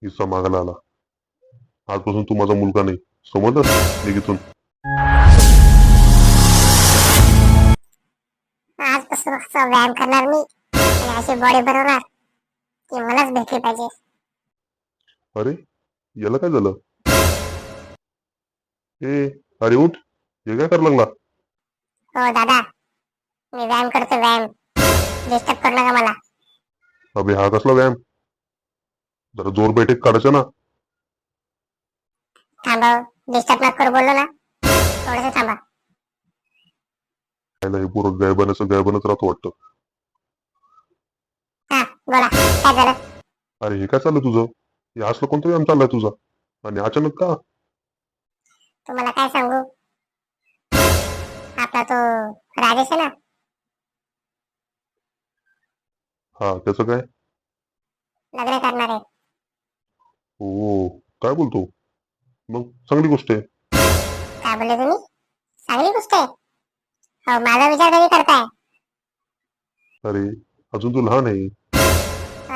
हिस्सा मागायला आला. आजपासून तू माझा मुलगा नाही, समजलं? निघितून. आजपासून असा व्यायाम करणार मी आणि अशी बॉडी बनवणार की मलाच भेटली पाहिजे. अरे याला काय झालं? ए अरे उठ, हे काय करायला लागला? हो दादा, मी व्यायाम करतो व्यायाम. डिस्टर्ब करू नका मला. अबे हा कसला व्यायाम? जरा जोर बैठक काढायचं ना. थांबा, डिस्टर्ब नका करू बोललो ना. थोडस थांबा. याला हे पूर्ण गायबानच राहतो वाटतं. हा बोला, काय झालं? अरे हे काय चाललं तुझं? हे असलं कोणतं व्यायाम चाललाय तुझा? आणि अचानक का? तुम्हाला काय सांगू, आपला तो राजेश आहे ना, हा त्याचं काय? लग्न करणार आहे. हो काय बोलतो? मग चांगली गोष्ट आहे. काय बोलले तुम्ही? चांगली गोष्ट आहे. हो, माझा विचार कधी करताय? अरे अजून तू लहान आहे.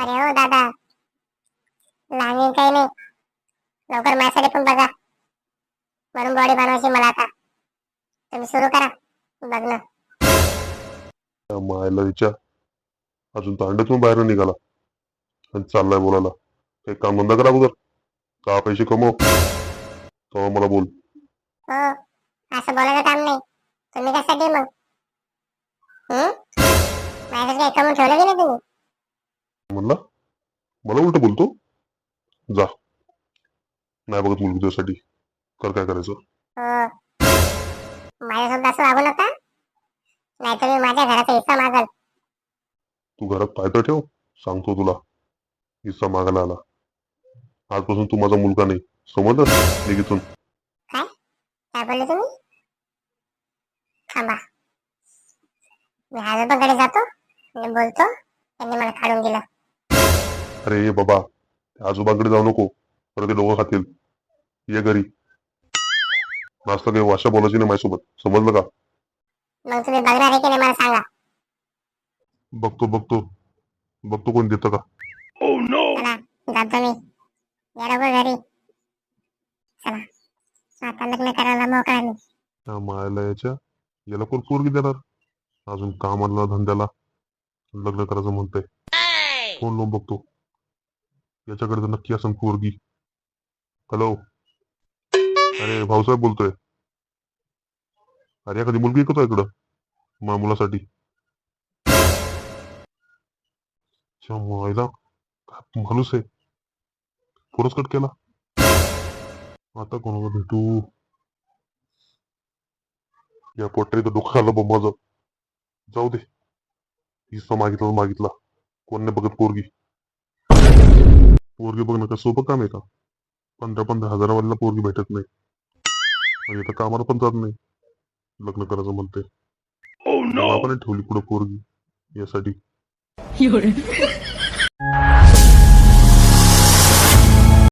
अरे हो दादा, लहान बिन काही नाही. लवकर माझ्यासाठी पण बघा. म्हणून बॉडी बनवायची मला आता. तुम्ही सुरू करा बघणं. त्या मायला विचार, अजून तर अंड्यातून बाहेर नाही निघाला आणि चाललाय बोलायला. काही काम धंदा करा अगोदर, का पैसे कमव, तेव्हा मला बोल. हो, असं बोलायचं काम नाही. तुम्ही कशासाठी मग? माझ्यासाठी काही कमवून ठेवलं की नाही तुम्ही? म्हणला मला उलट बोलतो? जा, नाही बघत मुलगी तुझ्यासाठी. कर काय करायचं. हो, माझ्यासोबत असं वागू नका, नाही तर मी माझ्या घराचा हिस्सा मागल. तू घरात पाय तर ठेव, सांगतो तुला. हिस्सा मागायला आला. आजपासून तू माझा मुलगा नाही, समजलं? निघितून. काय बोलले तुम्ही? थांबा, मी आजोबाकडे जातो आणि बोलतो, त्यांनी मला काढून दिलं. अरे बाबा, त्या आजोबांकडे जाऊ नको, परत ते डोकं खातील. ये घरी. नाचता काही वाशा बोलायची नाही माझ्यासोबत, समजलं का? मग तुम्ही बघणार आहे की नाही मला सांगा. बघतो बघतो बघतो कोण देतं का. चला, जातो मी. या लवकर घरी. चला, आता लग्न करायला मोकळा मी. त्या मायाला याला कोण पोरगी देणार? अजून कामाला धंद्याला लग्न करायचं म्हणतंय. फोन लावून बघतो, याच्याकडे तर नक्की असं पोरगी. हॅलो, अरे भाऊसाहेब बोलतोय. अरे एखादी मुलगी ऐकतो इकडं माझ्या मुलासाठी. मायला काय माणूस आहे. फोनच कट केला. आता कोणाला भेटू? या पोट्याने तर डोकं आलं बा माझं. जाऊ दे, हिस्सा मागितला तर मागितला. कोण नाही बघत पोरगी. पोरगी बघणं का सोपं काम आहे का? 15-15 हजारावाला पोरगी भेटत नाही. आणि आता कामाला पण जात नाही, लग्न करायचं म्हणते. मला पण ठेवली पुढे पोरगी यासाठी.